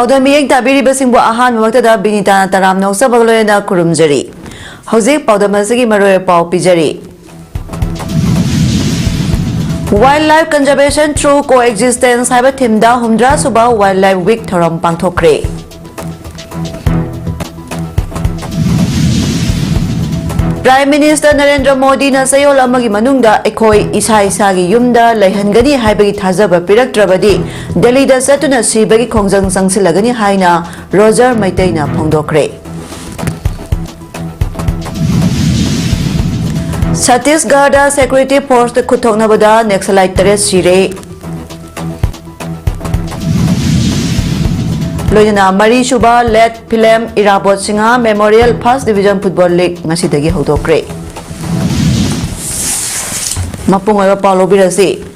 PAODAM miyeng tabiribasingbu ahan mawagtada binitana taram nausabagloyana kurumjari. Hauzik PAODAM asigi maroy pau pijari. Wildlife conservation through coexistence haiba thimda humdra suba wildlife week thoram pangthokre. Prime Minister Narendra Modi na sayol amagi manungda ekoi isa-isagi yumda laihangani haibagi thajaba piraktrabadi Delhi da satuna sibagi khongjang sangsilagani haina Roger Maitaina phongdokre. Chhattisgarh security force khuthoknabada Naxalite tare sire. Loyana Mari Shuba led film Irabot Singa Memorial First Division Football League ngasidagi hodokre. Mapung oy Paulo Birasi.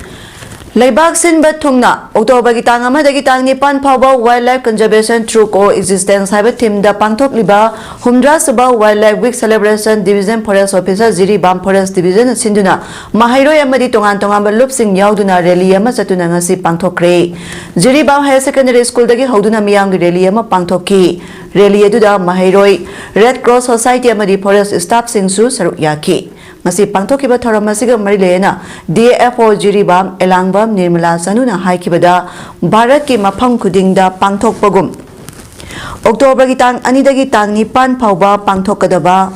Laibak sinba thungna October gi tang amadagi tang nipan phawba wildlife conservation through coexistence haiba theme da pangthok liba humdra suba wildlife week celebration division forest officer Jiri Bam Forest Division sinduna mahairoi amadi tongan balup sing yauduna rally ama chatuna ngasi pangthokre. Jiri Bam Higher Secondary School dagi hoduna miyam gi rally ama pangthokki. Rally eduda mahairoi Red Cross Society amadi forest staff singsu saruk yaki. Masi pangthokiba thoramasiga marilena DFO Jiri Bam Elangbam Nirmala Sanuna haikibada Bharat ki mafam khudingda pangthokpagum October gi tang anidagi tang nipan phawba pangthokadaba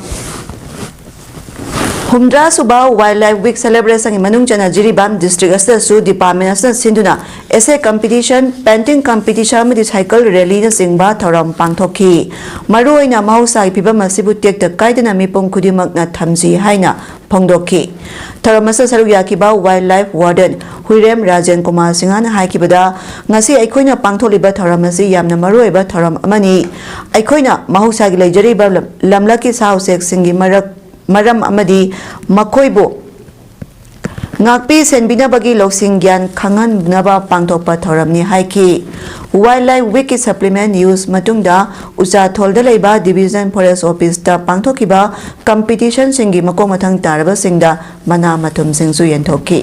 Humdra suba wildlife week celebration manung chana Jiri Bam district asta su department asta sinduna essay competition painting competition madi cycle rally na singba thoram pangthokhi maruoina mahausa piba masibu tekta kaidana mipom khudimak na thamji haina phongdokhi thoramasa saruk yakiba wildlife warden Huirem Rajan Kumar Singana haikibada ngasi aikoina pangtholiba thoramasi yamna maruoiba thoram amani aikoina mahausa gi leijariba lamlaki sausek singi maram amadi makoibo ngakpi senbinabagi loksing gyan khangan naba pangthokpa thoramni haiki wildlife week supplement news matungda usa tholda leiba division forest office ta pangthokiba competition singi makong mathang taraba singda mana mathum singsu yenthokki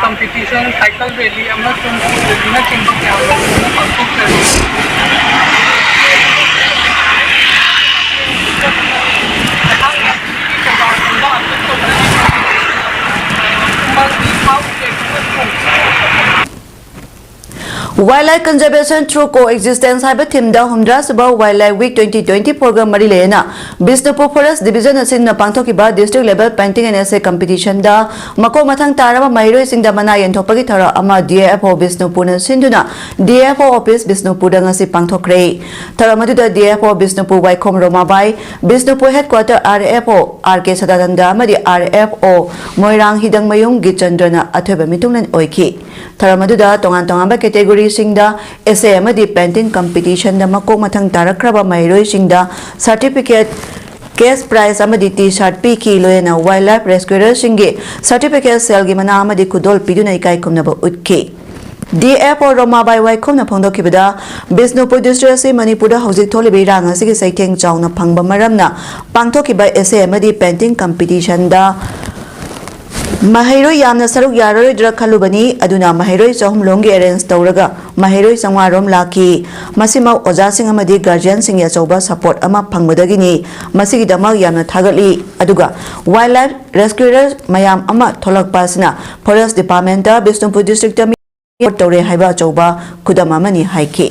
competition cycle rally amazon na chimba kya na pangthok kare Wildlife conservation through coexistence haiba theme da humdra suba wildlife week 2020 program mari lena Bisnupur Forest Division asinna pangthokiba district level painting and essay competition da mako mathang taraba mairoi singda mana yenthopagi thara ama DFO Bisnupur na sinduna DFO office Bisnupur da ngasi pangthokre thara maduda DFO Bisnupur Waikhom Romabai Bisnupur headquarter RFO RK Sadananda amadi RFO Moirang Hidang Mayung Gichandrana athoba mitunglan oiki thara maduda tongan ba category singda essay amadi painting competition da makok mathang tarakraba mairoi singda certificate cash prize amadi t-shirt piki loyana wildlife rescuer singi certificate selgi mana amadi kudol piduna ikai kumnaba utki DFO Romabai Waikhomna phongdokibada Bisnupur district se Manipur da hauzik tholibi rang asigi saitheng chawna phangba maramna pangthokiba essay amadi painting competition da Mahairoi yamna saruk yaroi dra khalubani aduna mahairoi chahum longi arrange tawraga mahairoi sangwarom laki masimau oja sing amadi guardian sing ya chawba support ama phangmadagini masigi damak yamna thagali aduga wildlife rescuers mayam ama tholak pasina forest department da Bisnupur district ta tawre haiba chawba khudam amani haiki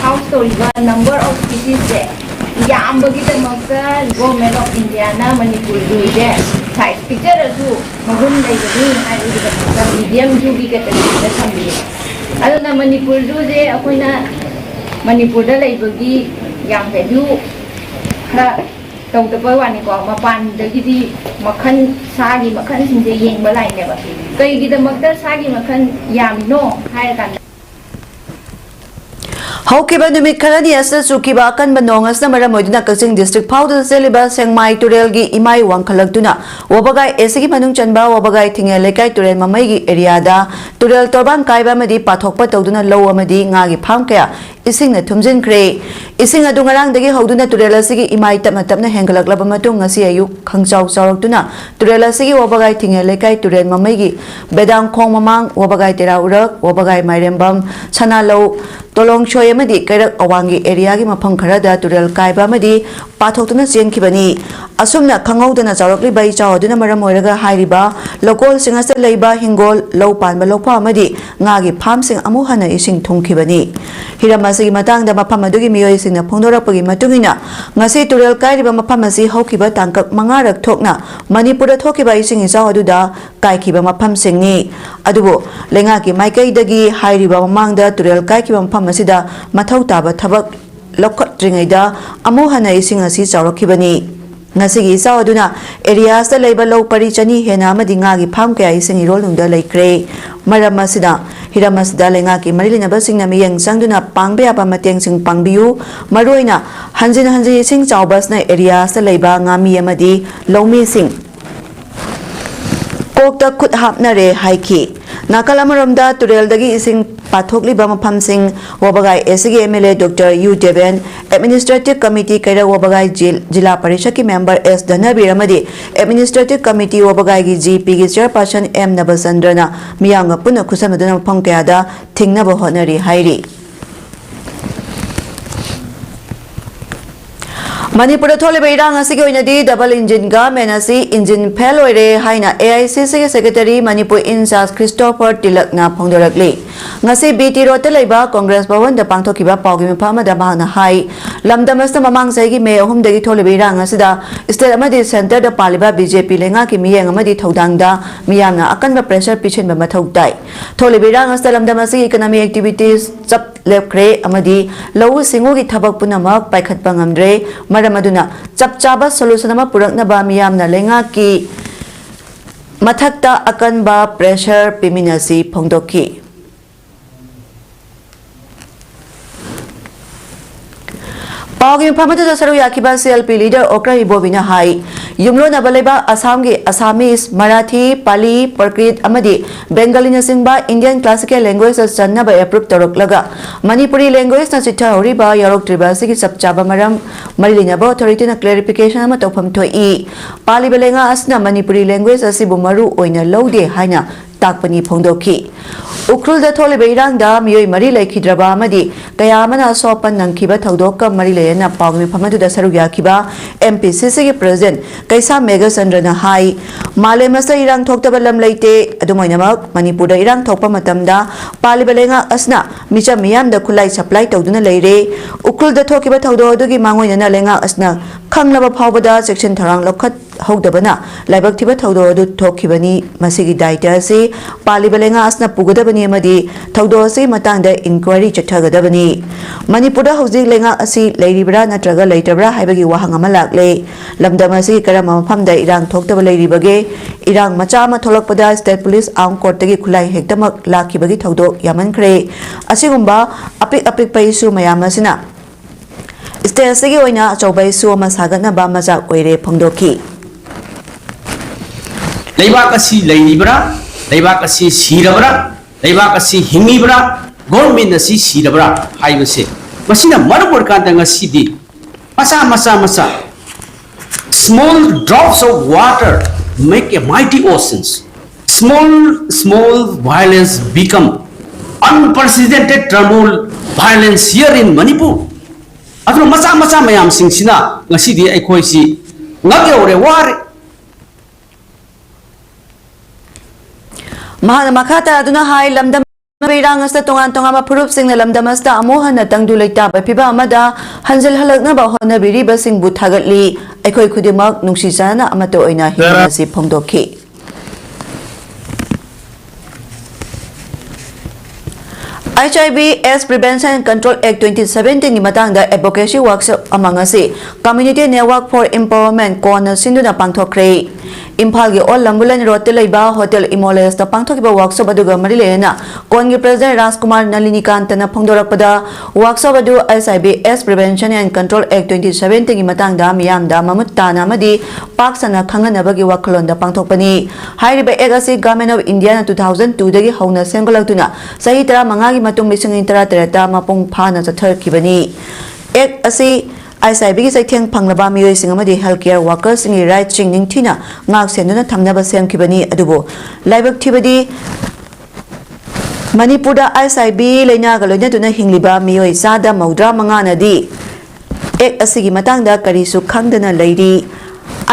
house to number of species there Yam bagi temaka Government of India na Manipur do ide site picture asu mahun dai gani ai du ka medium ju bi ka ta sambi alo na Manipur do je akoina Manipur da lai bagi yam value na tong ta pai wani ko mapan da gi di makhan sa gi makhan sin je yeng ba lai ne ba kai gi temaka sa gi makhan yam no hai kan Haukiba numit kharani asna chukiba akanba nongasna maram oiduna Kaching district phauda seliba Sengmai turelgi imai wangkhalagtuna wabagai esigi manung chanba wabagai thinge lekai turel mamaigi area da turel torban kaiba amadi pathokpa tawduna low amadi ngagi pham kaya isingna thumjinkhre ising adu ngarangdagi hauduna turel asigi imai tapna tapna hengalaklaba matung ngasi ayu khangchau chawraktuna turel asigi wabagai thinge lekai turel mamaigi bedang khong mamang wabagai tera urak wabagai mairembam sanalo tolong choy amadi kairak awangi area gi mafam kharada turel kaiba amadi pathokuna chenkibani asumna khangaudana chawrakli bai chawaduna maram oiraga hairiba lokol singasa leiba hingol low panba lokpa amadi ngagi pham sing amu hana ising thongkibani hiramasi matang da mafam adugi miyoi singna phongdorakpagi matungina ngasi turel kairiba mafam asi haukiba tangkak mangarak thokna manipura thokiba ising isaw aduda kaikiba mafam singni adubo lenga ki maikai dagi hairiba mamangda turel kaikiba mafam asida mathau taba thabak lokhatringaida amu hana ising asi chawrakhibani ngasigi saw aduna areas da leiba low pari chani hena amadi ngagi pham kaya ising irol nungda leikre maram asida hiramasida lenga ki marilina basingna miyeng sangduna pangbe apa mateng sing pangbiu maroina hanjin hanji ising chawbas na areas da leiba ngami amadi lowmi sing kokta khut hapnare haiki nakalamaramda turel dagi ising pathokli bama phamsing wabagai SG MLA Dr. U Deven Administrative Committee kaira wabagai Jila Parishad ki member S Dhanabir amadi Administrative Committee wabagai gi GP gi chairperson M Nabasandrana miyanga puna khusamaduna phang kayada thingnaba honari hairi Manipura tholiba irang asigi oinadi double engine government asi engine fail oire haina AICC secretary Manipur incharge Christopher Tilakna phongdorakli ngasi BT road laiba Congress Bhavan da pangthokiba pawgi mphama da bahna hai lamdamasna mamang saigi me ahum dagi tholiba irang asida state amadi center da paliba BJP lenga ki miyeng amadi thodangda miyamna akanba pressure pichenba mathau tai tholiba irang asta lamdamasi economic activities chap lepkre amadi lawu singu gi thabak punamak paikhatpa ngamdre maraduna chap chaba solution ama purakna ba miyamna lenga ki mathakta akanba pressure piminasi phongdoki Pawgi phamatu da saru yakiba CLP leader Okra Ibobina hai yumlo na baleba Assam gi Assamese Marathi Pali Prakrit amadi Bengali na singba Indian classical language as channa ba approve toroklaga Manipuri language na chitha hori ba yarok triba sigi sapchaba maram marilina ba authority na clarification ama tawpham thoi Pali belenga asna Manipuri language asibu maru oina lode haina takpani phongdoki ukrul da thole beirang da miyoi mari laikhidraba amadi kaya amana sopan nangkhiba thodokka mari leyana pawmi phamadu da saru yakiba MPCC gi president kaisa mega sandrana hai male masa irang thoktaba lam leite adumoinamak manipur da irang thokpa matamda pali belenga asna micha miyam da khulai supply tawduna leire ukrul da thokiba thodo adugi mangoina lenga asna khanglaba phawbada section tharang lokhat hogdabana laibak thiba thodo adu thokhibani masigi daita si pali belenga asna pugadabani amadi thodo si matangda inquiry chathagadabani manipur da hojik lenga asi leiribra natraga leitabra haibagi wahang ama lakle lamdam asi karama mafamda irang thoktaba leiribage irang macha ma tholakpada state police armed court tagi khulai hektamak lakhibagi thodo yamankhre asigumba apik apik paisu mayam asina state asigi oina chaubai su ama sagatna ba majak oire phongdoki Leibak asi leiribra leibak asi sirabra leibak asi hingibra government asi sirabra haibase masina marupur kanta ngasidi masa small drops of water make a mighty oceans small violence become unprecedented turmoil violence here in Manipur adro masa mayam singsina ngasidi aikoi si ngage ore ware Mahana makata aduna hai lamdam beirang asta tongan tonga ma phurup singna lamdam asta amohana tangdu leita ba phiba amada hanjal halakna ba hona biri ba sing bu thagatli aikhoi khudimak nungsi jana amato oina hinasi phongdoki HIV/AIDS Prevention and Control Act 2017 ni matangda advocacy workshop among asi Community Network for Empowerment kona sinduna pangthokre Impal gi all Lambulan Road Laiba Hotel Imoles ta pangthokiba workshop aduga marilena kongi President Rajkumar Nalinikanta na phongdorakpada workshop adu HIV/AIDS Prevention and Control Act 2017 ni matangda miyamda mamutta madi paksana khanganabagi wakalonda pangthokpani hairiba act asi Government of India na 2002 dagi hauna sengolaktuna sahi tara mangagi matung mising tara terata mapung phana chathakibani act asi ISIB gi saitheng phanglaba miyoi singamadi healthcare workers ni right chingning thina ngak senuna thamnaba semkibani adubo laibak thibadi Manipurda ISIB leina galoina tuna hingliba miyoi sada maudra mangana di ek asigi matangda karisu khangdana leidi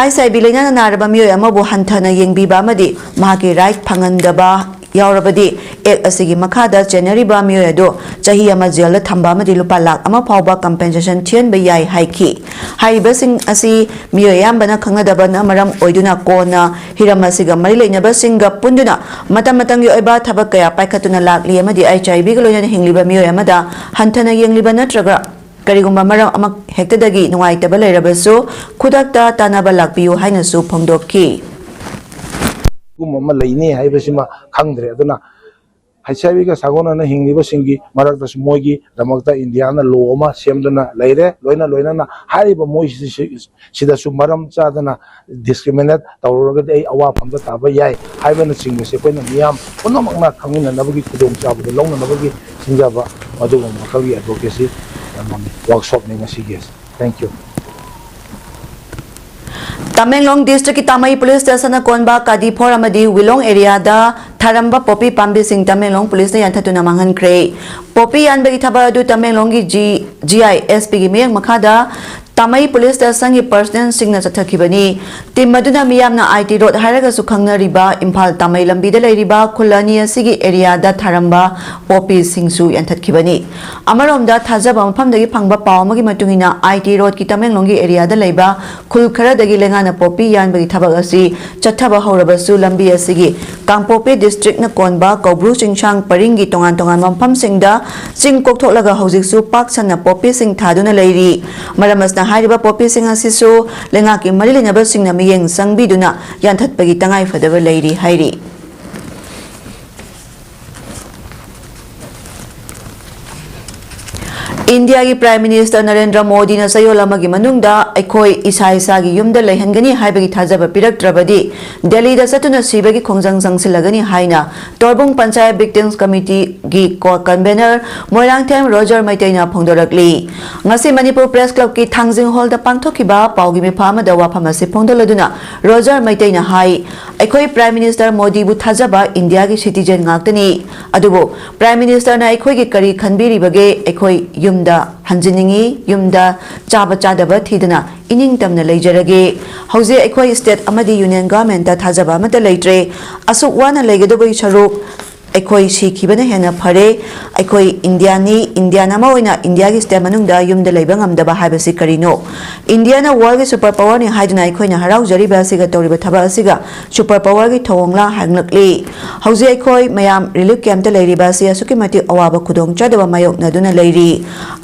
ISIB leina naraba miyoi amabu hanthana yengbiba amadi mahagi right phangandaba yaurabadi ek asigi makhada January ba miyoi ado chahi ama jail thamba amadi lupa lakh ama phawba compensation thien ba yai haiki haibasing asi miyoi yambana khangadaba na maram oiduna kona hiramasiga mari leina singa punduna matamatang yo iba thabak kaya paikhatuna lakli amadi HIV galoina hingliba miyoi amada hanthana yengliba natraga karigumba maram ama hektadagi nuaitaba leirabasu khudakta tanaba lakpiyu hainasu phongdokki Mama laini hai basima khangdre aduna HIV ka sagona na hingliba singi marak das moigi damakta India na law ma semduna leire loina na hariba moi sida su maram chadana discriminate tawraga dei awa phamda taba yai haibana singbe se koina miyam punamak na khangina nabagi khudong chabada longna nabagi sinjaba adugo makalgi advocacy workshop ni ngasi. Thank you. Tamenglong District ki Tamai Police Station na konba kadi for amadi Wilong area da tharamba popi pambi sing Tamenglong Police na yanthatuna manghan kre popi yan bagi thaba du Tamenglong gi GISP gi meng makhada Tamai Police Station ki personnel sing na chathakibani tim maduna miyam na IT road haraga su khangna riba Imphal Tamai lambi da leiriba khulani asigi area da tharamba popi sing su yanthatkibani amarom da thajaba mafam dagi phangba paw magi matungina IT road ki Tamenglong gi area da leiba khul khara dagi lengana popi yan bagi thabak asi chathaba horabasu lambi asigi Kangpopi district na konba Kobru Chingchang paringi tongan mafam singda sing koktholaga hojik su pak sanna popi sing thaduna leiri maramas na hariba popi sing asisu lengaki mari lenaba singna miyeng sangbiduna yanthatpagi tangai fadaba leiri hairi India ki Prime Minister Narendra Modi na sayolamagi manungda aikoi isa gi yumda leihangani haibagi thajaba piraktrabadi Delhi da satuna sibagi khongjang sangsilagani haina Torbung Panchayat Victims Committee gi convener Moirangthem Roger Maitaina phongdorakli ngasi Manipur Press Club ki Thangjing Hall da pangthokiba paugi mifama da waphamasi phongdoladuna Roger Maitaina hai aikoi Prime Minister Modi bu thajaba India gi citizen ngaktani adubo Prime Minister na aikoi gi kari khanbiri bage aikoi yumda hanjiningi yumda chaba chadaba thidana ining tamna leijarage hauze aikoi state amadi union government da thajaba mata leitre asuk wana leigadobai charuk aikoi sikhibana hena phare aikoi Indiana ma oina India gi state manungda yumda leiba ngamdaba haibasi karino Indiana world gi super power ni haiduna aikoi na harau jariba siga toriba thaba asiga super power gi thongla hanglakli hauze aikoi mayam relief camp da leiriba si asuki mati awaba khudong chadaba mayok na duna leiri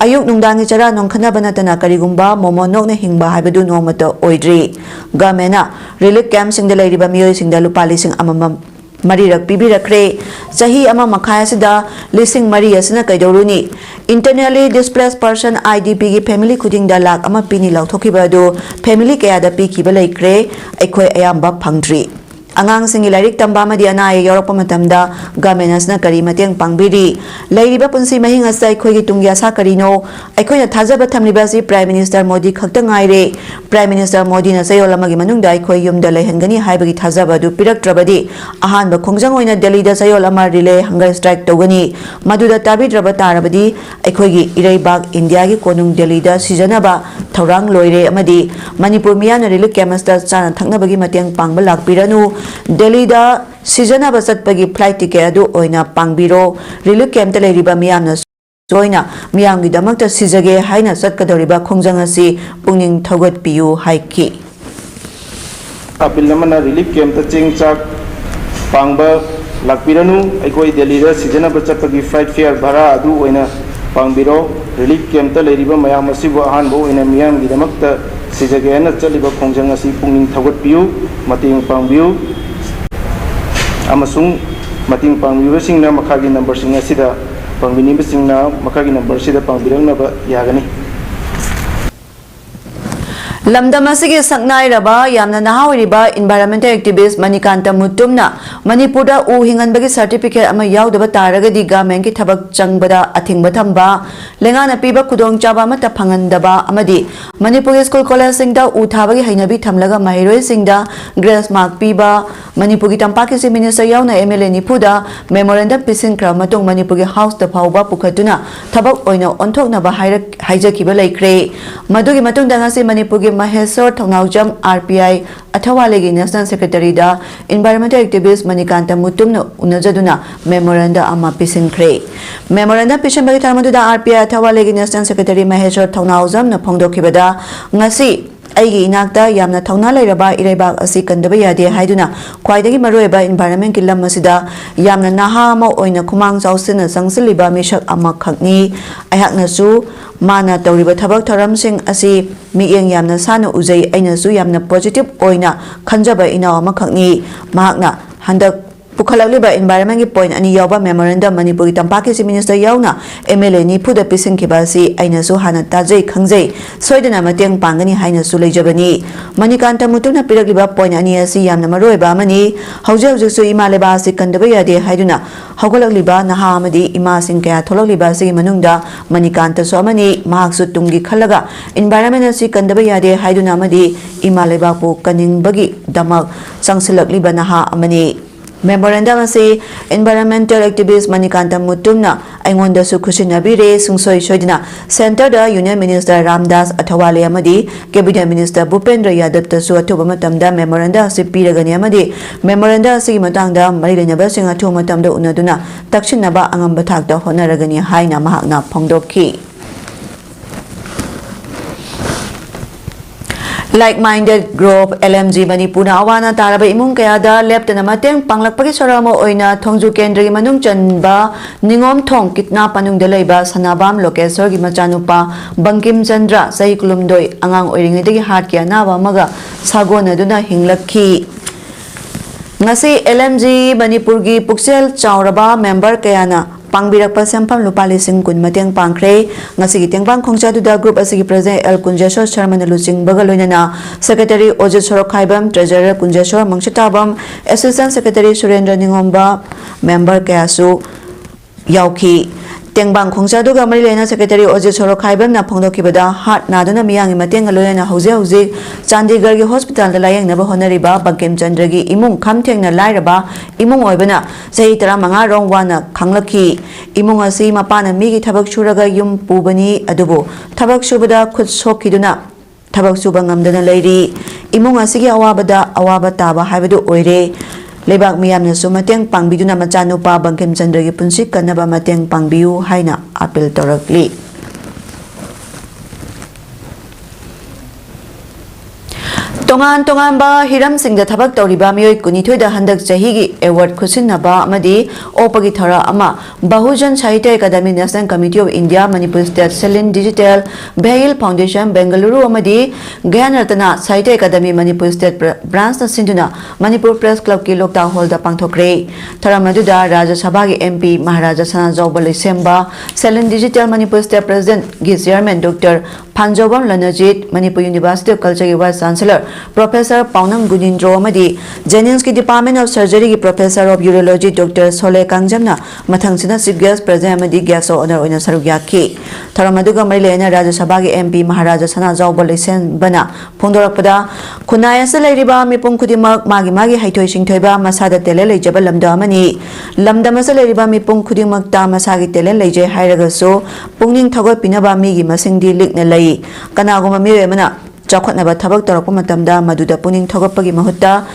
ayuk nungdangi chara nongkhana banatana karigumba momo nok na hingba haibadu nongmata oidri gamena relief camp sing da leiriba miyoi sing da lupa lising amamam Marirak pibirakre sahi ama makhaya sida lising mari asina kaidoruni internally displaced person IDP gi family khuding da lak ama pini lauthokiba do family kaya da pi kiba laikre aikoi ayamba phangdri angang singi lairik tamba madi anai yorok pamatamda gamenas na kari mateng pangbiri lairiba punsi mahing asai khoi gi tungya sa karino aikoi na thajaba thamliba si Prime Minister Modi khakta ngaire Prime Minister Modi na sayolama gi manungda aikoi yumda leihangani haibagi thajaba du piraktrabadi ahan ba khongjang oina Delhi da sayolama relay hunger strike togani maduda tabidraba tarabadi aikoi gi Irabot India gi konung Delhi da sijanaba thorang loire amadi Manipur miyana relief camps da chana thaknabagi mateng pangba lakpiranu Delhi da season abasat pagi flight ticket adu oina pangbiro relief camp ta leiriba miyamna soina miyamgi damakta sijage haina satkadoriba khongjang asi pungning thogot piu haiki apil namana relief camp ta chingchak pangba lakpiranu aikoi Delhi da sijana bachapagi flight fare bhara adu oina pangbiro relief camp ta leiriba mayam asibu ahan bo oina miyam gidamakta sijagena chaliba khongjang asi pungning thagot piu mating pangbiu amasung mating pangbiu singna makhagi number singa sida pangbini singna makhagi number sida pangbirang na ba yagani Lamdamasigi saknairaba yamna nahauriba environmental activist Manikanta Mutumna Manipurda u hinganbagi certificate ama yaudaba taragadi government ki thabak changbada athingba thamba lengana piba kudong chaba mata phangandaba amadi Manipur school college singda u thabagi hainabi thamlaga mahiroi singda grace mark piba Manipur ki tampaki si minister yauna MLA nipuda memorandum pisin kra matung Manipur ki house da phauba pukhatuna thabak oina onthoknaba haijakiba laikre madugi matung dangasi Manipur ki Mahesor Thongaujam RPI Athawalegi National Secretary da Environmental Activist Manikanta Mutumna unajaduna memoranda ama pisinkre memoranda pisambagi tharmaduda RPI Athawalegi National Secretary Mahesor Thongaujam na phongdokhibada ngasi aigi inakta yamna thongna leiraba Irabot asi kandaba yade haiduna khwaidagi maroeba environment ki lam asida yamna naha ma oina khumang chausina sangsiliba mishak ama khakni ayakna su mana tawriba thabak tharam sing asi miyeng yamna sana uzai aina su yamna positive oina khanjaba ina ama khakni mahakna handak Pukhalaliba environment ki point ani yawba memorandum Manipur tampaki si minister yawna MLA ni phuda pisin kibasi aina su hana tajai khangjai soidana mateng pangani haina su leijabani Manikanta Mutuna piragliba point ani asi yamna maroiba mani hauja hauja su ima leba si kandaba yade haiduna haugalakliba naha amadi ima sing kaya tholakliba si manungda Manikanta so amani mahak su tungi khalaga environment asi kandaba yade haiduna amadi ima leba pu kaningbagi damak sangsilakliba naha amani Memorandum asi environmental activist Manikanta Mutumna aingonda su khusinabire sungsoi soidina center da union minister Ramdas Athawale amadi cabinet minister Bhupendra Yadav tasu athuba matamda memorandum asi piragani amadi memorandum asi matangda mari lenaba sing athu matamda unaduna takshinaba angamba thakda honaragani haina mahakna phongdokhi Like-minded group LMG Manipurna awana taraba imung kayada leptana mateng panglakpagi soramo oina thongju kendri manung chanba ningom thong kitna panung dalaiba sanabam lokesor gi machanupa Bankim Chandra sahi kulumdoi angang oiringidagi heart kya nawa maga sagona duna hinglakhi ngasi LMG Manipur gi puksel chauraba member kayana Pangbirakpa sempam lupa lising kun mateng pangkre ngasi gi tengbang khongchaduda group asigi president L Kunjeshwar Sharma naluching bagaloinana secretary Ojit Sorok Khaibam treasurer Kunjeshwar Mangchitabam assistant secretary Surendra Ningomba member kayasu yauki tengbang khongchaduga marilena secretary Ojit Sorok Khaibam na phongdokibada heart naduna miyangi mateng aloina hauze Chandigarh gi hospital da layang naba honariba Bankim Chandra gi imung khamthengna lairaba imung oibana sahi 15 rong wana khanglakhi imung asi mapana mi gi thabak suraga yum pubani adubu thabak subada khut sokhiduna thabak suba ngamdana leiri imung asi gi awaba taba haibadu oire Lebak miyamna su mateng pangbiduna machanupa Bankim Chandra gi punsi kanaba mateng pangbiu haina appeal torakli Tongan ba hiram singda thabak tawriba miyoi kunithoida handak chahigi award khusinaba amadi opagi thara ama Bahujan Sahitya Academy National Committee of India Manipur State Selin Digital Bhail Foundation Bengaluru amadi Gyanartana Sahitya Academy Manipur State Branch na sinduna Manipur Press Club ki Lokta Hall da pangthokre tharamaduda Rajya Sabha gi MP Maharaja Sana Jawbal Semba Selin Digital Manipur State President gi Chairman Dr. Panjobam Lanajit Manipur University of Culture gi Vice Chancellor Professor Paunam Gunindro Amadi Jennings ki Department of Surgery ki Professor of Urology Dr. Sole Kangjamna mathangsina Chief Guest President Amadi Guest Honor oina sarugyaki tharamaduga marilena Rajya Sabha gi MP Maharaja Sana Jawbal Bana phongdorakpada khunai asa leiriba mipum khudimak magi haithoi singthoiba masada tele leijaba lamda amani lamda asa leiriba mipum khudimak ta masagi tele leije hairagaso pungning thagoi pinaba mi gi masingdi likna lei kanaguma miwe mana Chakotnaba thabak torakpa matamda maduda puning thogapagi mahutta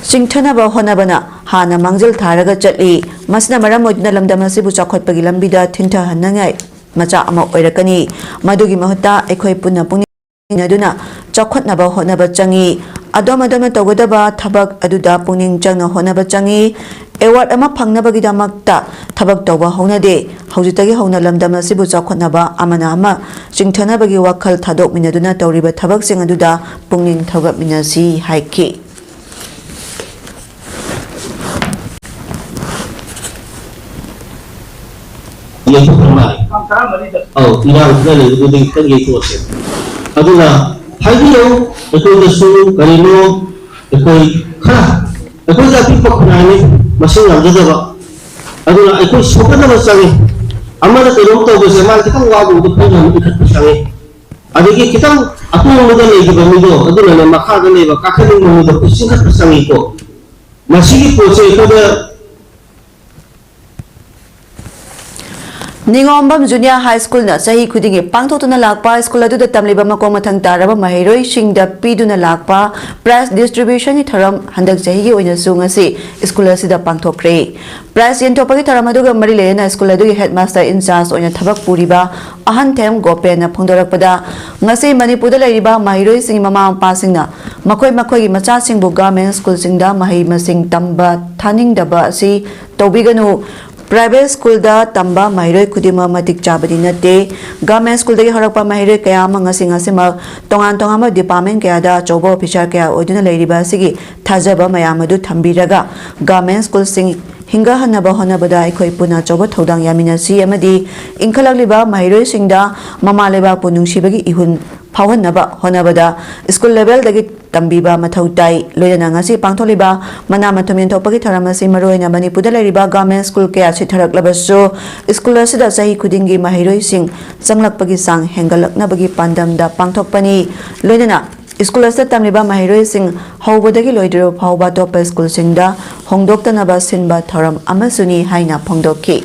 singthanaba honabana hana mangjil tharaga chatli masna maram oidna lamdam asibu chakotpagi lambida thintha hanangai macha ama oirakani madugi mahutta ekhoi punna puning aduna chakotnaba honaba changi adom togodaba thabak aduda puning changna honaba changi award ꯑꯃ ꯐꯪꯅꯕꯒꯤꯗꯃꯛꯇ ꯊꯕꯛ ꯇꯧꯕ ꯍꯧꯅꯗꯦ ꯍꯧꯖꯤꯛꯇꯒꯤ ꯍꯧꯅ ꯂꯝꯗꯝ ꯑꯁꯤꯕꯨ ꯆꯥꯎꯈꯠꯅꯕ ꯑꯃꯅ ꯑꯃ ꯆꯤꯡꯊꯅꯕꯒꯤ ꯋꯥꯈꯜ ꯊꯥꯗꯣꯛꯃꯤꯟꯅꯗꯨꯅ ꯇꯧꯔꯤꯕ ꯊꯕꯛꯁꯤꯡ ꯑꯗꯨꯗ ꯄꯨꯛꯅꯤꯡ ꯊꯧꯒꯠꯃꯤꯟꯅꯁꯤ ꯍꯥꯏꯈꯤ ꯑꯩꯈꯣꯏꯗ ꯑꯄꯤꯛꯄ ꯈꯨꯟꯅꯥꯏꯅꯤ ꯃꯁꯤꯡ ꯌꯥꯝꯖꯗꯕ ꯑꯗꯨꯅ ꯑꯩꯈꯣꯏ ꯁꯣꯛꯀꯗꯕ ꯆꯪꯏ ꯑꯃꯅ ꯀꯩꯅꯣꯝ ꯇꯧꯕꯁꯦ ꯃꯥ ꯈꯤꯇꯪ ꯋꯥꯕꯨꯗ ꯈꯪꯅ ꯏꯈꯠꯄ ꯆꯪꯏ ꯑꯗꯒꯤ ꯈꯤꯇꯪ ꯑꯇꯣꯡꯕꯗ ꯂꯩꯈꯤꯕ ꯃꯤꯗꯣ ꯑꯗꯨꯅꯅꯦ ꯃꯈꯥꯗ ꯂꯩꯕ ꯀꯥꯈꯠꯅꯤꯡꯕ ꯃꯤꯗꯣ ꯆꯤꯡꯈꯠꯄ ꯆꯪꯏꯀꯣ ꯃꯁꯤꯒꯤ ꯄꯣꯠꯁꯦ ꯑꯩꯈꯣꯏꯗ Ningomba Junior High School na sahi khudingi pangthokna lakpa school adu tamliba makong mathang taraba mahiroi singda piduna lakpa prize distribution ni tharam handak sahi gi oina su ngasi school asida pangthokre prize yentopagi tharam adu ga mari lena school adu gi headmaster in charge oina thabak puriba ahan them gope na phongdorakpada ngasi manipur da leiriba mahiroi sing mama pa singna makoi gi macha singbu government school singda mahi masing tamba thaning daba si tobiganu Private school da tamba mahiroi khudima matik chabadi nate government school dagi harakpa mahiroi kaya ma ngasi ma tongan ma department kaya da chobo officer kaya oduna leiriba sigi thajaba mayam adu thambiraga government school sing hinga hanaba honabada aikoi puna chobo thodang yamina si amadi inkalagliba mahiroi singda mama leba punungsibagi ihun phawhanaba honabada school level dagi tambiba mathau tai loyana ngasi pangtholiba mana mathomin thopagi tharamasi maroina manipur da leiriba government school kaya sitharak labaso school asida sahi khudingi mahiroi sing changlakpagi sang hengalaknabagi pandam da pangthokpani loyana school asida tamliba mahiroi sing hawbodagi loidro phawba top school singda hongdoktanaba sinba tharam amasuni haina phongdokki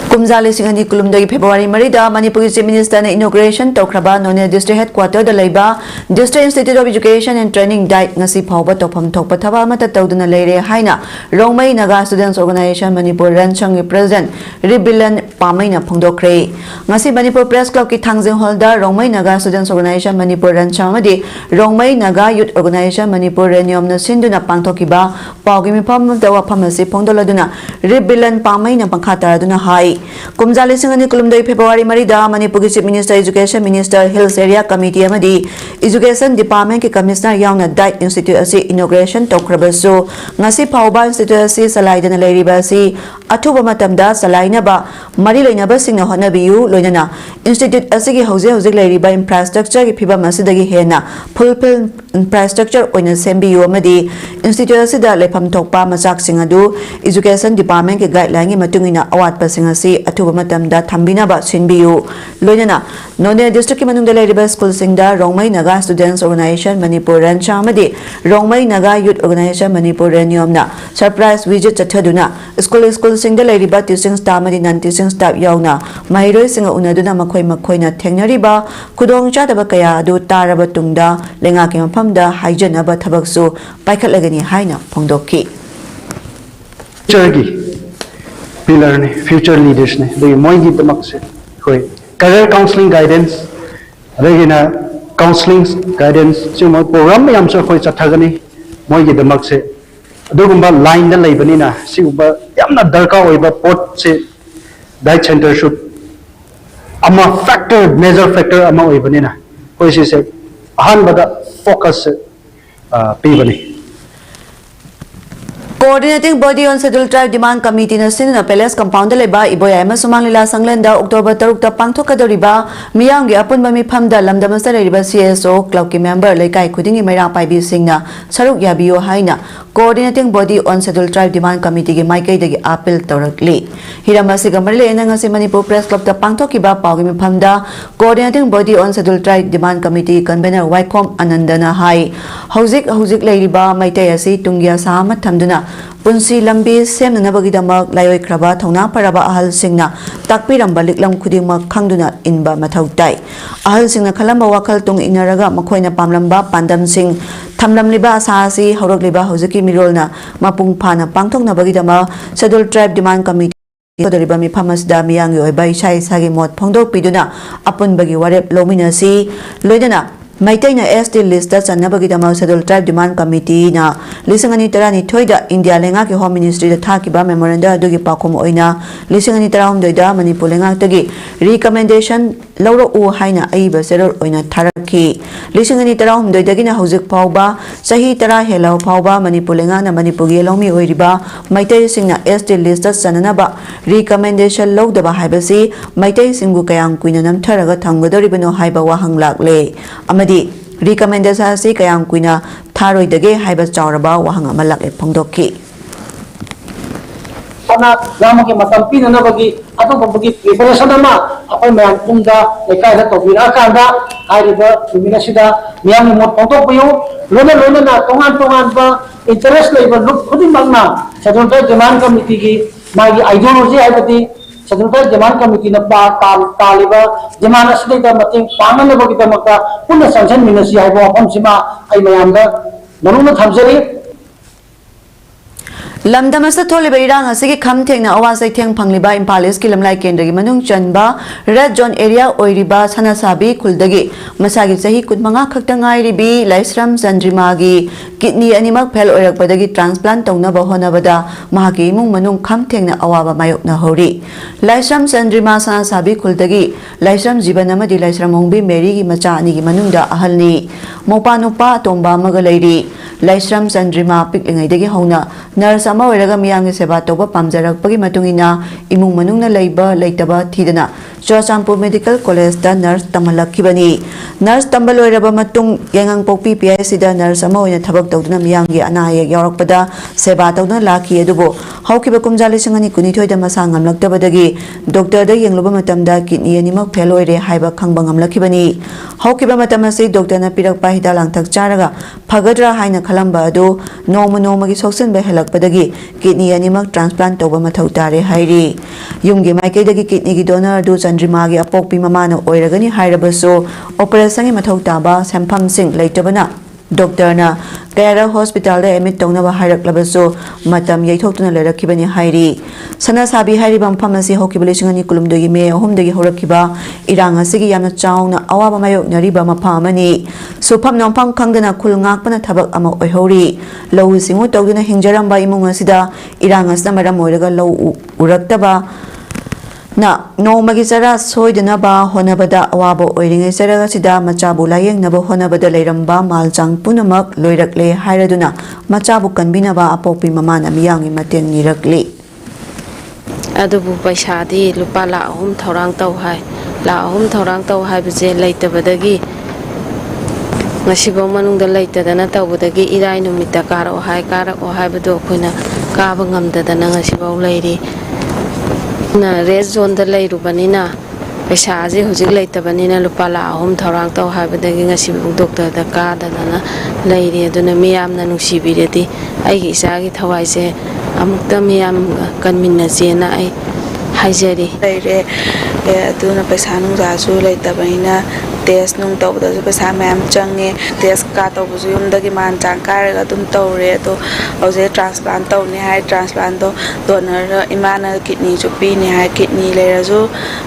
Kumzali Singani Kulumdagi February Marida, Manipur Chief Minister inauguration Tokraba, None District Headquarter, the Laiba, District Institute of Education and Training Diet Nasi Pauba Topam Tokpatava Mata Toduna Lere Haina, Romai Naga Students Organization Manipur Ranchang President, Ribilan Pamaina Pongdokre, Nasi Manipur Press Club Kitangzing Holder, Romai Naga Students Organization Manipur Ranchamadi, Romai Naga Youth Organization Manipur Renium Sinduna Pangtokiba, Pogimi Pam Dawa Pamasi Pongdoladuna, Ribilan Pamaina Pankata Duna Hai. Kumzali Singani Kulumdai February Marida, Manipur Chief Minister Education Minister Hills Area Committee Amadi, Education Department ki Commissioner Yauna Diet Institute asi inauguration Tokrabasu, Ngasi Pauba Institute asi Salaidana Lairibasi, Atuba Matamda Salainaba, Marilainaba Singna Honabiu, Loinana, Institute Asigi Hose Lairiba infrastructure ki Piba Masidagi Hena, Pulpil infrastructure oina Sembiu Amadi, Institute Asida Lepam Tokpa Masak Singadu, Education Department ki guideline Matungina Awat Pasingasi. Atuba matamda thambinaba sinbiu loinana None district manungda leiriba school singda Rongmai Naga Students Organization Manipur Rancha amadi Rongmai Naga Youth Organization Manipur Reniumna surprise visit chathaduna school singda leiriba teaching staff amadi non teaching staff yauna mahiroi singa unaduna makhoina thengnariba khudong chadaba kaya adu taraba tungda lenga ki maphamda haijanaba thabaksu paikhatlagani haina phongdokki pillar ne future leaders ne the moi gi tamak se koi career counseling guidance regina counseling guidance se moi program yam se koi chathagani moi gi tamak se adugumba line da leibani na sigumba yamna darka oiba pot se diet center should ama factor major factor ama oibani na koi se ahan bada focus pibani Coordinating Body on Scheduled Tribe Demand Committee na Sinuna Palace Compound Leba Iboya Masumang Lila Sanglenda October 3 Pangthokadoriba Miyamgi Apun Mami Phamda Lamdamasa Leriba CSO Club ki member Laikai Khudingi Maira Paibi Singna Saruk Yabiyo Haina Coordinating Body on Scheduled Tribe Demand Committee ki Maikai dagi appeal Torakli Hiramasi Gamarle Nangasi Manipur Press Club ta Pangthokiba Pawgi Phamda Coordinating Body on Scheduled Tribe Demand Committee Convener Waikom Anandana Hai Hauzik Lairiba Maitai Asi Tungya Sahamat Thamduna Punsi lambi semnanabagidamak layoi kraba thongna paraba ahal singna takpiramba liklam khudingmak khangduna inba mathau tai ahal singna khalamba wakhal tung inaraga makhoina pamlamba pandam sing thamlamliba asasi horogliba hojiki mirolna mapung phana pangthoknabagidama scheduled tribe demand committee ꯇꯧꯗꯧꯔꯤꯕ ꯃꯤꯐꯝ ꯑꯁꯤꯗ ꯃꯤꯌꯥꯝꯒꯤ ꯑꯣꯏꯕ ꯏꯁꯥ ꯏꯁꯥꯒꯤ ꯃꯣꯠ ꯐꯣꯡꯗꯣꯛꯄꯤꯗꯨꯅ ꯑꯄꯨꯟꯕꯒꯤ ꯋꯥꯔꯦꯞ ꯂꯧꯃꯤꯟꯅꯁꯤ ꯂꯣꯏꯅꯅ ꯃꯩꯇꯩꯅ ST ꯂꯤꯁꯇ ꯆꯟꯅꯕꯒꯤꯗꯃꯛ ꯁꯦꯗꯨꯜ ꯇ꯭ꯔꯥꯏꯕ ꯗꯤꯃꯥꯟ ꯀꯃꯤꯇꯤꯅ 2012ꯗ ꯏꯟꯗꯤꯌꯥ ꯂꯩꯉꯥꯛꯀꯤ ꯍꯣꯝ ꯃꯤꯅꯤꯁꯇ꯭ꯔꯤꯗ ꯊꯥꯈꯤꯕ ꯃꯦꯃꯣꯔꯦꯟꯗꯝ ꯑꯗꯨꯒꯤ ꯄꯥꯎꯈꯨꯝ ꯑꯣꯏꯅ 2018ꯗ ꯃꯅꯤꯄꯨꯔ ꯂꯩꯉꯥꯛꯇꯒꯤ ꯔꯤꯀꯃꯦꯟꯗꯦꯁꯟ ꯂꯧꯔꯛꯎ ꯍꯥꯏꯅ ꯑꯏꯕ ꯆꯦꯔꯣꯜ ꯑꯣꯏꯅ ꯊꯥꯔꯛꯈꯤ 2018ꯗꯒꯤꯅ ꯍꯧꯖꯤꯛ ꯐꯥꯎꯕ ꯆꯍꯤ 10 ꯍꯦꯜꯂꯕ ꯐꯥꯎꯕ ꯃꯅꯤꯄꯨꯔ ꯂꯩꯉꯥꯛꯅ ꯃꯅꯤꯄꯨꯔꯒꯤ ꯂꯧꯃꯤ ꯑꯣꯏꯔꯤꯕ ꯃꯩꯇꯩꯁꯤꯡꯅ ST ꯂꯤꯁꯇ ꯆꯟꯅꯅꯕ ꯔꯤꯀꯃꯦꯟꯗꯦꯁꯟ ꯂꯧꯗꯕ ꯍꯥꯏꯕꯁꯤ ꯃꯩꯇꯩꯁꯤꯡꯕꯨ ꯀꯌꯥꯝ ꯀꯨꯏꯅ ꯅꯝꯊꯔꯒ ꯊꯝꯒꯗꯧꯔꯤꯕꯅꯣ ꯍꯥꯏꯕ ꯋꯥꯍꯪ ꯂꯥꯛꯂꯦ ꯑꯃꯗꯤ recommendation asi kayam kuina tharoi dage haiba chauraba wahang ama lakle phongdokki ana lamage matam pinana bagi atu bagi preparation ama apai mayam pungda lekai da tobira kanda hariba sumina sida miyam mot phongdok payo lona na tongan ba interest leiba luk khudin bangna sadonta demand committee gi magi ideology haibati sadonta demand committee na pa taliba demand asida mating pangana bagi tamaka punna sanction minasi haibo apam sima ai mayam da nanuna thamjari lamdamasa tholiba irang asigi khamthengna awasai theng phangliba Imphal East ki lamlai kendra gi manung chanba red zone area oiriba sanasabi khuldagi masagi sahi kutmanga khakta ngairibi Laisram Chandrima gi kidney animak fail oirakpadagi transplant taunaba honabada mahagi imung manung khamthengna awaba mayokna hori Laisram Chandrima sanasabi khuldagi Laisram Jiban amadi Laisram Ongbi Mary gi macha ani gi manungda ahalni mopa nupa tomba maga leiri Laisram Chandrima piklingai dagi hauna nurse ama oiraga miyamgi seba toba pamjarakpagi matungina imung manungna leiba leitaba thidana Churachandpur Medical College da nurse tamalakkibani nurse tambal oiraba matung yengang pokpi PIC da nurse ama oina thabak tawduna miyamgi anayek yaurakpada seba tawduna lakhi adubo haukiba kumjali singani kunithoi da masa ngamlaktabadagi doctor da yengluba matamda kidney animak fail oire haiba khangba ngamlakkibani haukiba matamasi doctor na pirakpa hida langthak charaga phagadra haina khalamba adu noma gi soksenba helakpadagi kidney animak transplant toba mathau tare hairi yumgi maikaidagi kidney gi donor du Chandrima gi apokpi mamana oiragani hairabaso operation gi mathau taba sampam sing leitabana doctor na Kayara hospital da admit tawna hairaklabaso matam yaithoktuna lerakibani hairi sanasabi hairi bam pharmacy hokibulishingani kulumdogi me ahumdagi horakiba irang asigi yamna chauna awaba mayok nariba maphamani sufam nampam khangdana khulngakpana thabak ama oihori lau singu tawduna hingjaramba imung asida irang asna maram oiraga lau uraktaba na nomagi chara soidanaba honabada awaba oiringai charaga sida machabu layengnaba honabada leiramba maljang punamak loirakle hairaduna machabu kanbinaba apokpi mamana miyangi mateng nirakli adubu paisadi lupa la ahum thorang tau hai la ahum thorang tau hai bije leitabadagi ngasibo manungda leitadana tawbadagi irai numita karo hai bado khoina kaba ngamdadana ngasibo leiri na red zone da leirubanina paisa aje hojik leitabanina lupa la ahum thorang tau haibadagi ngasi doctor da ka dana leiri aduna miyamna nungsibiredi ai isagi thawaise amukta miyam kanminna jena ai haijari leire aduna paisa nung rasu leitabanina test nung tawda ju paisa mayam change test ka tawbu yumdagi man chang karaga dum tawre to oje transplant tawni hai transplant do donor imana kidney ju pi ni hai kidney leira ju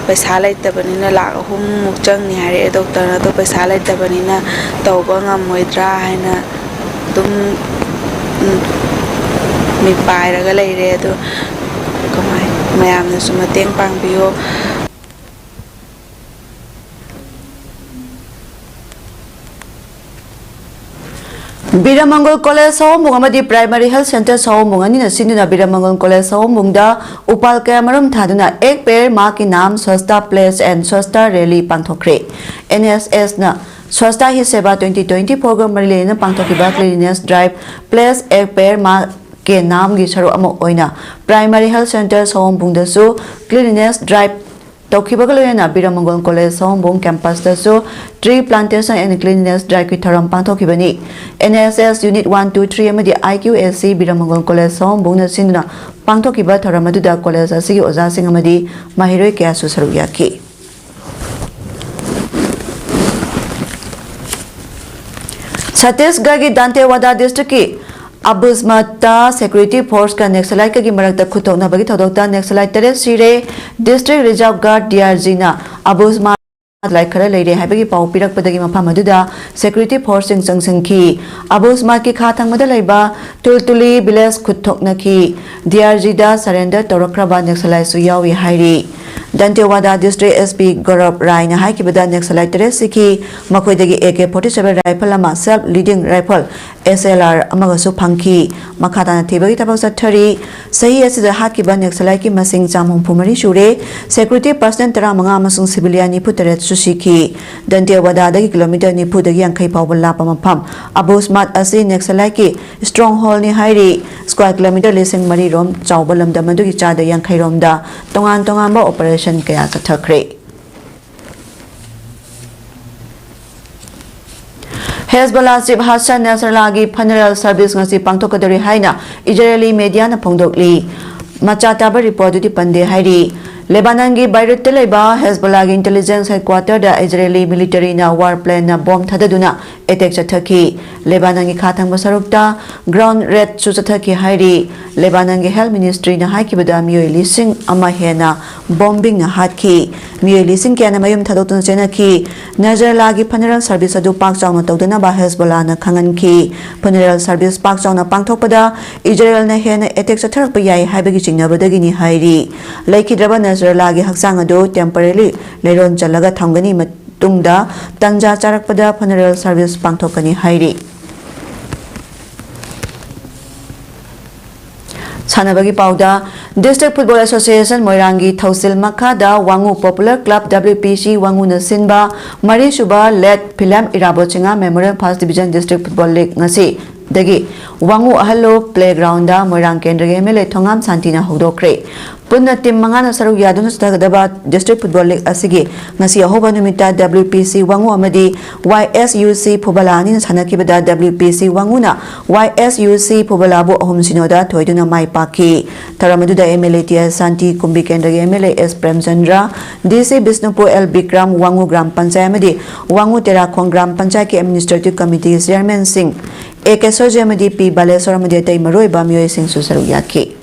paisa leitabanina lakh ahum muk changni hai doctor na to paisa leitabanina tawba ngamoidra haina dum mi pairaga leire to kamai mayamna su mateng pangbiyo Biramangol College Sawambung amadi Primary Health Center Sawambung ani na sinuna Biramangol College Sawambung da upal kaya maram thaduna ek pair ma ki naam Swasta Place and Swasta Rally pangthokre NSS na Swasta Hi Seva 2020 program marile na pangthokiba cleanliness drive place ek pair ma ke naam gi saru amo oina Primary Health Center Sawambung da su cleanliness drive Tokibagaloyana Biramangol College Sawambung campus da so tree plantation and cleanliness drive ki tharam pangthokibani NSS Unit 1 2 3 amadi IQSC Biramangol College Sawambung na sinna pangthokiba tharam aduda college asigi oja sing amadi mahiroi kya su saru yaki Chhattisgarh ki Dantewada district ki Abusmata security force ka Nexalite ka gimarakta khutok na bagi thodokta Nexalite tere sire district reserve guard DRG na Abusma like khara leire haibagi pau pirak padagi mafam aduda security force sing changsanki Abusma ki khathang mada leiba tultuli village khutok na ki DRG da surrender tawrakraba Nexalite su yawi hairi Dantewada District SP Gaurav Rai na hai kibada Nexalite tere sikhi makoi dagi AK-47 rifle ama self leading rifle SLR amaga su phangki makhata na thibagi tabak sathari sahi asida hat kiba Nexalite ki masing chamhung phumari shure security personnel tara manga amasung civilian ni putare susiki Dantewada dagi kilometer ni pudagi angkai pawbal lapa mafam Abusmat asi Nexalite ki stronghold ni hairi square kilometer lesing mari rom chawbalam da madugi chada yangkai rom da tongan ba operation kaya chathakre Hezbollah Chief Hassan Nasrallah funeral service ngasi pangthokadari haina Israeli media na phongdokli machata ba report di pande hairi Lebanon gi Beirut teleba Hezbollah gi intelligence headquarter da Israeli military na war plane na bomb thadaduna attack chathaki Lebanon gi khathang basarukta ground raid chu chathaki hairi Lebanon gi health ministry na haikibada miyoi lising ama hena bombing na hatki miyoi lising kya na mayum thadotun chenaki Nasrallah gi funeral service adu pak chawna tawdana ba Hezbollah na khanganki funeral service pak chawna pangthokpada Israel na hena attack chatharak pa yai haibagi chingnabadagi ni hairi laikidraba Nasrallah gi haksang adu temporarily leiron chalaga thamgani matungda tanja charakpada funeral service pangthokani hairi Sanabagi Pauda District Football Association Moirangi Thausil Makhada Wangu Popular Club WPC Wangu na sinba Mari Shuba led Philam Irabot Chinga Memorial First Division District Football League ngasi dagi Wangu Ahalo Playground da Moirang Kendra MLA Thongam Santina Hodokre Punna team mangana saruk yaduna sutagdaba District Football League asigi ngasi ahoba numita WPC Wangu amadi YSUC Phubalani sanakibada WPC Wangu na YSUC Phubalabu ahum sinoda thoiduna mai paki Taramaduda MLA Tia Santi Kumbi Kendra MLA S Premchandra DC Bisnupur L Bikram Wangu Gram Panchayat amadi Wangu Terakhong Gram Panchayat ki Administrative Committee Chairman Singh AK Soje amadi P Baleswar amadi tai maroi ba miyoi sing su saruk yakhi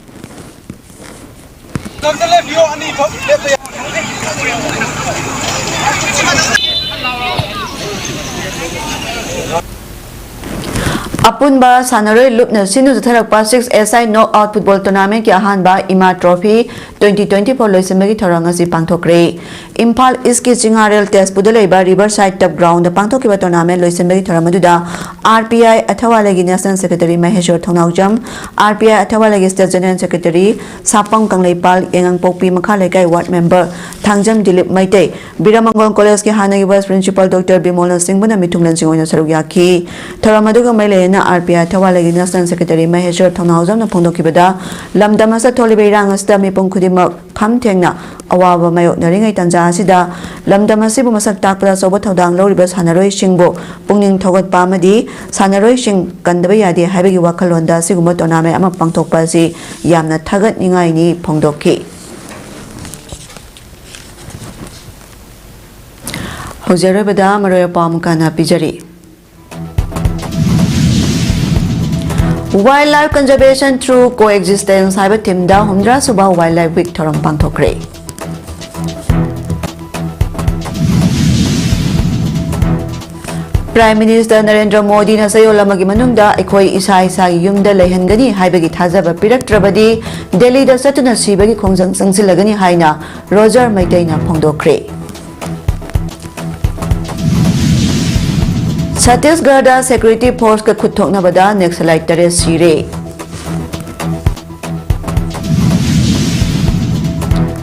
Apunba Sanaroi Lupna Sinu Tharakpa 6 SI Knockout Football Tournament ki ahanba Ima Trophy 2024 loisemagi thorangasi pangthokre Imphal East ki Chingarel Test Pudalaiba Riverside Top Ground pangthokiba tournament loisemagi thoramaduda RPI Athawalagi National Secretary Maheshwar Thongnawjam RPI Athawalagi State General Secretary Sapang Kangleipal Yengang Pokpi Makhalaikai Ward Member Thangjam Dilip Maitei Biramangol College ki hanagi Vice Principal Dr. Bimol Singh bana mitunglan singoina saruk yakhi thoramaduga mailena RPI Thawalagi National Secretary Maheshwar Thongnawjam na phongdokibada lamdamasa tholibeirang asta mipung khudimak khamthengna awaba mayok naringai tanja asida lamdamasibu masak takpada soba thodang loriba sanaroi singbo pungning thogatpa amadi sanaroi sing kandaba yade haibagi wakhalonda siguma tournament ama pangthokpa si yamna thagat ningai ni phongdokki Hojarabada maroya pamukana pijari Wildlife conservation through coexistence haiba thimda humdra suba wildlife week thoram pangthokre Prime Minister Narendra Modi na sayolamagi manungda ekhoi isa yumda leihangani haibagi thajaba piraktrabadi Delhi da satuna sibagi khongjang sangsilagani haina Roger Maitai na phongdokre Chhattisgarh Security Force ka khuthokna bada Naxalite tare sire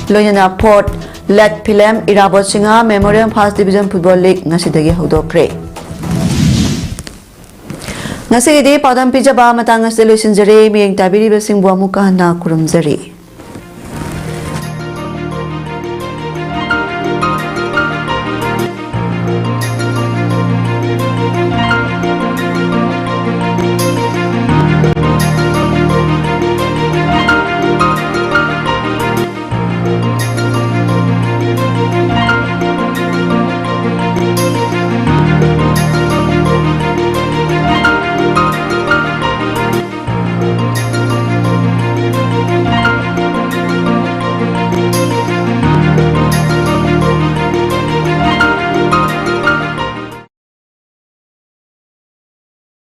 Loinana Port Let Philam Irabot Singa Memorial First Division Football League ngasidagi hodokre Ngasigidi PAODAM pijaba matang asde loisinjare miyeng tabiri besing buamuka na kurumjari